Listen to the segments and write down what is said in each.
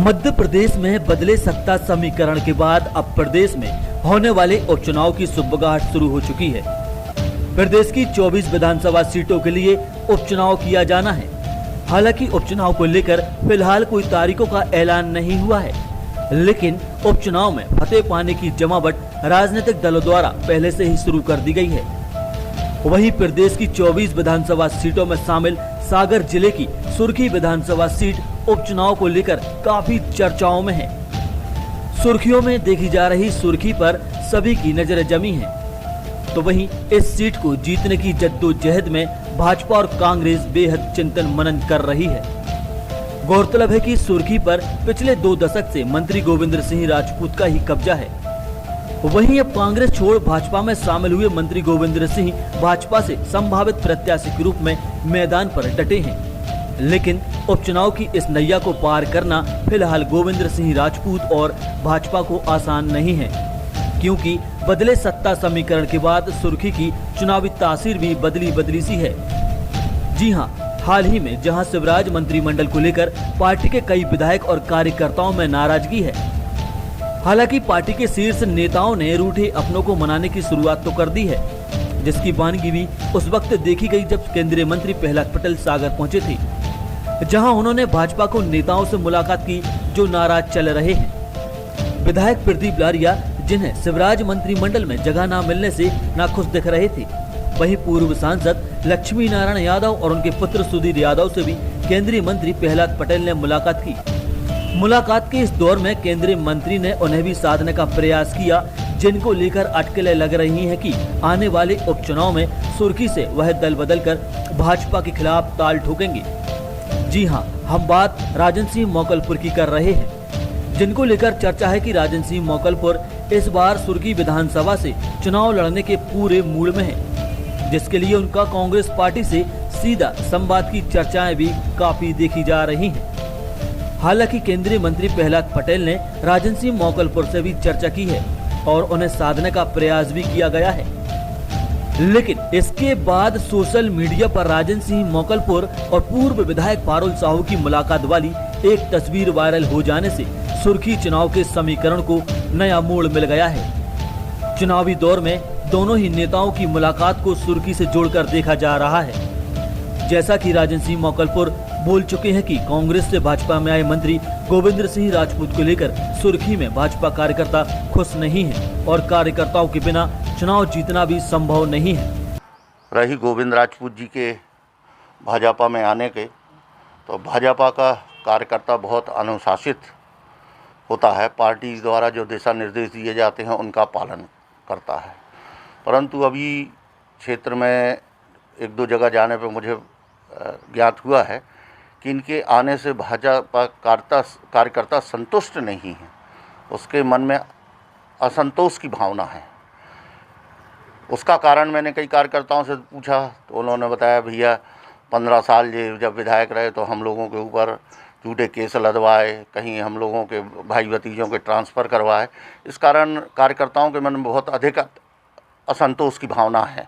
मध्य प्रदेश में बदले सत्ता समीकरण के बाद अब प्रदेश में होने वाले उपचुनाव की सुगबुगाहट शुरू हो चुकी है। प्रदेश की 24 विधानसभा सीटों के लिए उपचुनाव किया जाना है। हालांकि उपचुनाव को लेकर फिलहाल कोई तारीखों का ऐलान नहीं हुआ है, लेकिन उपचुनाव में फतेह पाने की जमावट राजनीतिक दलों द्वारा पहले से ही शुरू कर दी गई है। वहीं प्रदेश की 24 विधानसभा सीटों में शामिल सागर जिले की सुर्खी विधानसभा सीट उपचुनाव को लेकर काफी चर्चाओं में है। सुर्खियों में देखी जा रही सुर्खी पर सभी की नजरें जमी हैं। तो वहीं इस सीट को जीतने की जद्दोजहद में भाजपा और कांग्रेस बेहद चिंतन मनन कर रही है। गौरतलब है कि सुर्खी पर पिछले 2 दशक से मंत्री गोविंद सिंह राजपूत का ही कब्जा है। वहीं अब कांग्रेस छोड़ भाजपा में शामिल हुए मंत्री गोविंद सिंह भाजपा से संभावित प्रत्याशी के रूप में मैदान पर डटे हैं। लेकिन उपचुनाव की इस नैया को पार करना फिलहाल गोविंद सिंह राजपूत और भाजपा को आसान नहीं है, क्योंकि बदले सत्ता समीकरण के बाद सुर्खी की चुनावी तासीर भी बदली सी है। जी हां, हाल ही में जहां शिवराज मंत्रिमंडल को लेकर पार्टी के कई विधायक और कार्यकर्ताओं में नाराजगी है। हालांकि पार्टी के शीर्ष नेताओं ने रूठे अपनों को मनाने की शुरुआत तो कर दी है, जिसकी वानगी भी उस वक्त देखी गई जब केंद्रीय मंत्री प्रहलाद पटेल सागर पहुंचे थे, जहां उन्होंने भाजपा को नेताओं से मुलाकात की जो नाराज चल रहे हैं। विधायक प्रदीप लारिया, जिन्हें शिवराज मंत्रिमंडल में जगह न मिलने से नाखुश दिख रहे थे, वहीं पूर्व सांसद लक्ष्मी नारायण यादव और उनके पुत्र सुधीर यादव से भी केंद्रीय मंत्री प्रहलाद पटेल ने मुलाकात की। मुलाकात के इस दौर में केंद्रीय मंत्री ने उन्हें भी साधने का प्रयास किया, जिनको लेकर अटकलें लग रही हैं कि आने वाले उपचुनाव में सुर्खी से वह दल बदल कर भाजपा के खिलाफ ताल ठोकेंगे। जी हां, हम बात राजन सिंह मोकलपुर की कर रहे हैं, जिनको लेकर चर्चा है कि राजन सिंह मोकलपुर इस बार सुर्खी विधानसभा से चुनाव लड़ने के पूरे मूड में है, जिसके लिए उनका कांग्रेस पार्टी से सीधा संवाद की चर्चाएं भी काफी देखी जा रही हैं। हालांकि केंद्रीय मंत्री प्रहलाद पटेल ने राजन सिंह मोकलपुर से भी चर्चा की है और उन्हें साधने का प्रयास भी किया गया है। लेकिन इसके बाद सोशल मीडिया पर राजन सिंह मोकलपुर और पूर्व विधायक पारुल साहू की मुलाकात वाली एक तस्वीर वायरल हो जाने से सुर्खी चुनाव के समीकरण को नया मोड़ मिल गया है। चुनावी दौर में दोनों ही नेताओं की मुलाकात को सुर्खी से जोड़कर देखा जा रहा है। जैसा कि राजन सिंह मोकलपुर बोल चुके हैं कि कांग्रेस से भाजपा में आए मंत्री गोविंद सिंह राजपूत को लेकर सुर्खी में भाजपा कार्यकर्ता खुश नहीं है और कार्यकर्ताओं के बिना चुनाव जीतना भी संभव नहीं है। रही गोविंद राजपूत जी के भाजपा में आने के, तो भाजपा का कार्यकर्ता बहुत अनुशासित होता है, पार्टी द्वारा जो दिशा निर्देश दिए जाते हैं उनका पालन करता है। परंतु अभी क्षेत्र में 1-2 जगह जाने पर मुझे ज्ञात हुआ है कि इनके आने से भाजपा कार्यकर्ता संतुष्ट नहीं है, उसके मन में असंतोष की भावना है। उसका कारण मैंने कई कार्यकर्ताओं से पूछा तो उन्होंने बताया, भैया 15 साल जब विधायक रहे तो हम लोगों के ऊपर झूठे केस लदवाए, कहीं हम लोगों के भाई भतीजों के ट्रांसफ़र करवाए। इस कारण कार्यकर्ताओं के मन में बहुत अधिक असंतोष की भावना है।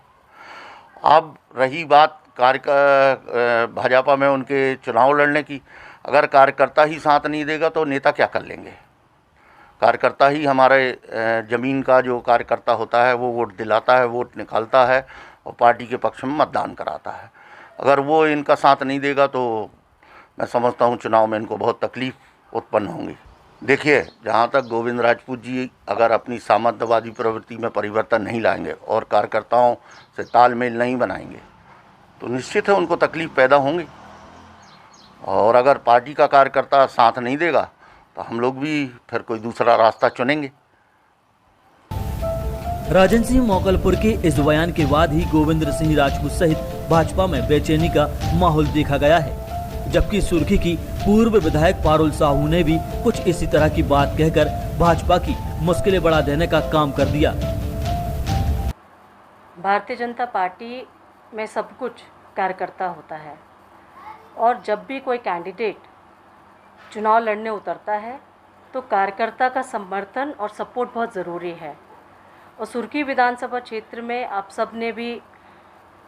अब रही बात भाजपा में उनके चुनाव लड़ने की, अगर कार्यकर्ता ही साथ नहीं देगा तो नेता क्या कर लेंगे। कार्यकर्ता ही हमारे ज़मीन का जो कार्यकर्ता होता है वो वोट दिलाता है, वोट निकालता है और पार्टी के पक्ष में मतदान कराता है। अगर वो इनका साथ नहीं देगा तो मैं समझता हूँ चुनाव में इनको बहुत तकलीफ़ उत्पन्न होंगी। देखिए, जहाँ तक गोविंद राजपूत जी अगर अपनी सामंतवादी प्रवृत्ति में परिवर्तन नहीं लाएंगे और कार्यकर्ताओं से तालमेल नहीं बनाएंगे तो निश्चित है उनको तकलीफ़ पैदा होंगी। और अगर पार्टी का कार्यकर्ता साथ नहीं देगा तो हम लोग भी फिर कोई दूसरा रास्ता चुनेंगे। राजन सिंह मोकलपुर के इस बयान के बाद ही गोविंद सिंह राजपूत सहित भाजपा में बेचैनी का माहौल देखा गया है, जबकि सुर्खी की पूर्व विधायक पारुल साहू ने भी कुछ इसी तरह की बात कहकर भाजपा की मुश्किलें बढ़ा देने का काम कर दिया। भारतीय जनता पार्टी में सब कुछ कार्यकर्ता होता है और जब भी कोई कैंडिडेट चुनाव लड़ने उतरता है तो कार्यकर्ता का समर्थन और सपोर्ट बहुत ज़रूरी है। और सुर्खी विधानसभा क्षेत्र में आप सब ने भी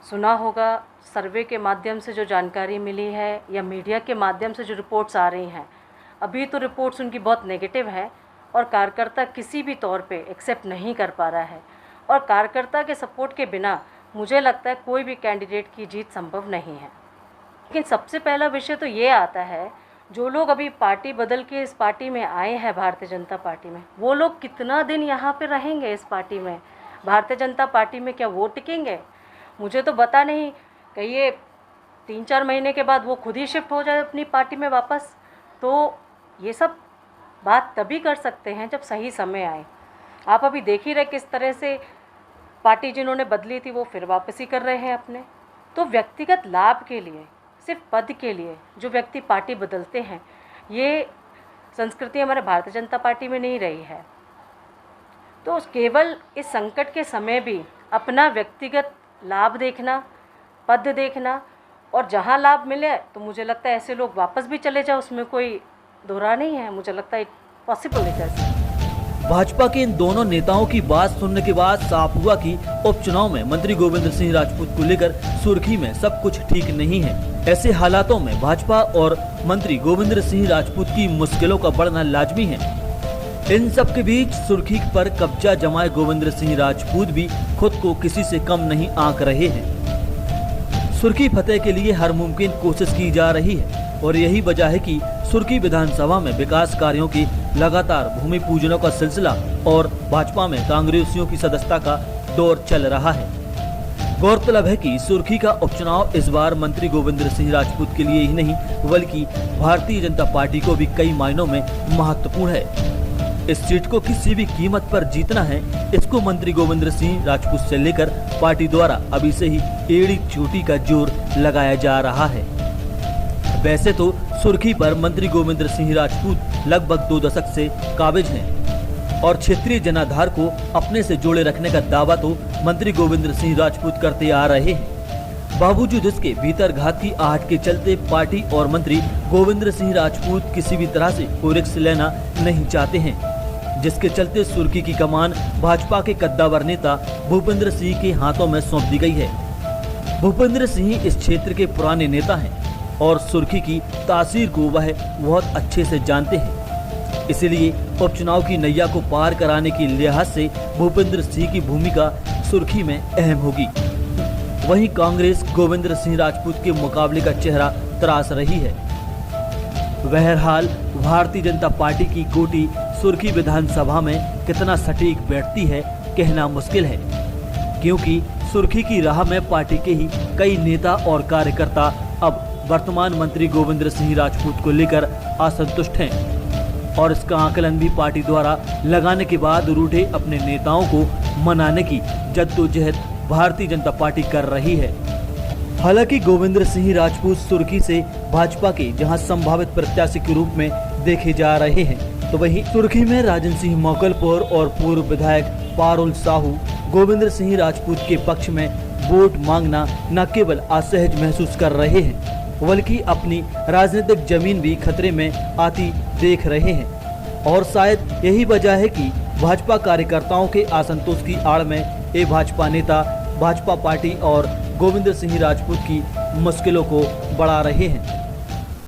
सुना होगा, सर्वे के माध्यम से जो जानकारी मिली है या मीडिया के माध्यम से जो रिपोर्ट्स आ रही हैं, अभी तो रिपोर्ट्स उनकी बहुत नेगेटिव है और कार्यकर्ता किसी भी तौर पे एक्सेप्ट नहीं कर पा रहा है, और कार्यकर्ता के सपोर्ट के बिना मुझे लगता है कोई भी कैंडिडेट की जीत संभव नहीं है। लेकिन सबसे पहला विषय तो ये आता है, जो लोग अभी पार्टी बदल के इस पार्टी में आए हैं भारतीय जनता पार्टी में, वो लोग कितना दिन यहाँ पे रहेंगे इस पार्टी में? भारतीय जनता पार्टी में क्या वो टिकेंगे? मुझे तो पता नहीं, कहिए 3-4 महीने के बाद वो खुद ही शिफ्ट हो जाए अपनी पार्टी में वापस। तो ये सब बात तभी कर सकते हैं जब सही समय आए। आप अभी देख ही रहे किस तरह से पार्टी जिन्होंने बदली थी वो फिर वापसी कर रहे हैं अपने। तो व्यक्तिगत लाभ के लिए, सिर्फ पद के लिए जो व्यक्ति पार्टी बदलते हैं, ये संस्कृति हमारे भारतीय जनता पार्टी में नहीं रही है। तो केवल इस संकट के समय भी अपना व्यक्तिगत लाभ देखना, पद देखना, और जहाँ लाभ मिले तो मुझे लगता है ऐसे लोग वापस भी चले जाए, उसमें कोई दोहरा नहीं है। मुझे लगता है पॉसिबल है कैसे। भाजपा के इन दोनों नेताओं की बात सुनने के बाद साफ हुआ कि उपचुनाव में मंत्री गोविंद सिंह राजपूत को लेकर सुर्खी में सब कुछ ठीक नहीं है। ऐसे हालातों में भाजपा और मंत्री गोविंद सिंह राजपूत की मुश्किलों का बढ़ना लाजमी है। इन सब के बीच सुर्खी पर कब्जा जमाए गोविंद सिंह राजपूत भी खुद को किसी से कम नहीं आंक रहे हैं। सुर्खी फतेह के लिए हर मुमकिन कोशिश की जा रही है और यही वजह है कि सुर्खी विधानसभा में विकास कार्यों की लगातार भूमि पूजनों का सिलसिला और भाजपा में कांग्रेसियों की सदस्यता का दौर चल रहा है। गौरतलब है कि सुर्खी का उपचुनाव इस बार मंत्री गोविंद सिंह राजपूत के लिए ही नहीं बल्कि भारतीय जनता पार्टी को भी कई मायनों में महत्वपूर्ण है। इस सीट को किसी भी कीमत पर जीतना है, इसको मंत्री गोविंद सिंह राजपूत से लेकर पार्टी द्वारा अभी से ही एड़ी चोटी का जोर लगाया जा रहा है। वैसे तो सुर्खी पर मंत्री गोविंद सिंह राजपूत लगभग 2 दशक से काबिज हैं और क्षेत्रीय जनाधार को अपने से जोड़े रखने का दावा तो मंत्री गोविंद सिंह राजपूत करते आ रहे हैं। बावजूद इसके भीतर घात की आहट के चलते पार्टी और मंत्री गोविंद सिंह राजपूत किसी भी तरह से कोई रिस्क लेना नहीं चाहते हैं, जिसके चलते सुर्खी की कमान भाजपा के कद्दावर नेता भूपेंद्र सिंह के हाथों में सौंप दी गई है। भूपेंद्र सिंह इस क्षेत्र के पुराने नेता हैं और सुर्खी की तासीर को वह बहुत अच्छे से जानते हैं। इसलिए उपचुनाव की नैया को पार कराने की लिहाज से भूपेंद्र सिंह की भूमिका सुर्खी में अहम होगी। वहीं कांग्रेस गोविंद सिंह राजपूत के मुकाबले का चेहरा तराश रही है। बहरहाल भारतीय जनता पार्टी की गोटी सुर्खी विधानसभा में कितना सटीक बैठती है कहना मुश्किल है, क्योंकि सुर्खी की राह में पार्टी के ही कई नेता और कार्यकर्ता अब वर्तमान मंत्री गोविंद सिंह राजपूत को लेकर असंतुष्ट हैं और इसका आकलन भी पार्टी द्वारा लगाने के बाद रूठे अपने नेताओं को मनाने की जद्दोजहद भारतीय जनता पार्टी कर रही है। हालांकि गोविंद सिंह राजपूत सुर्खी से भाजपा के जहां संभावित प्रत्याशी के रूप में देखे जा रहे हैं, तो वहीं सुर्खी में राजन सिंह मोकलपुर और पूर्व विधायक पारुल साहू गोविंद सिंह राजपूत के पक्ष में वोट मांगना न केवल असहज महसूस कर रहे हैं बल्कि अपनी राजनीतिक जमीन भी खतरे में आती देख रहे हैं। और शायद यही वजह है कि भाजपा कार्यकर्ताओं के असंतोष की आड़ में ये भाजपा नेता भाजपा पार्टी और गोविंद सिंह राजपूत की मुश्किलों को बढ़ा रहे हैं।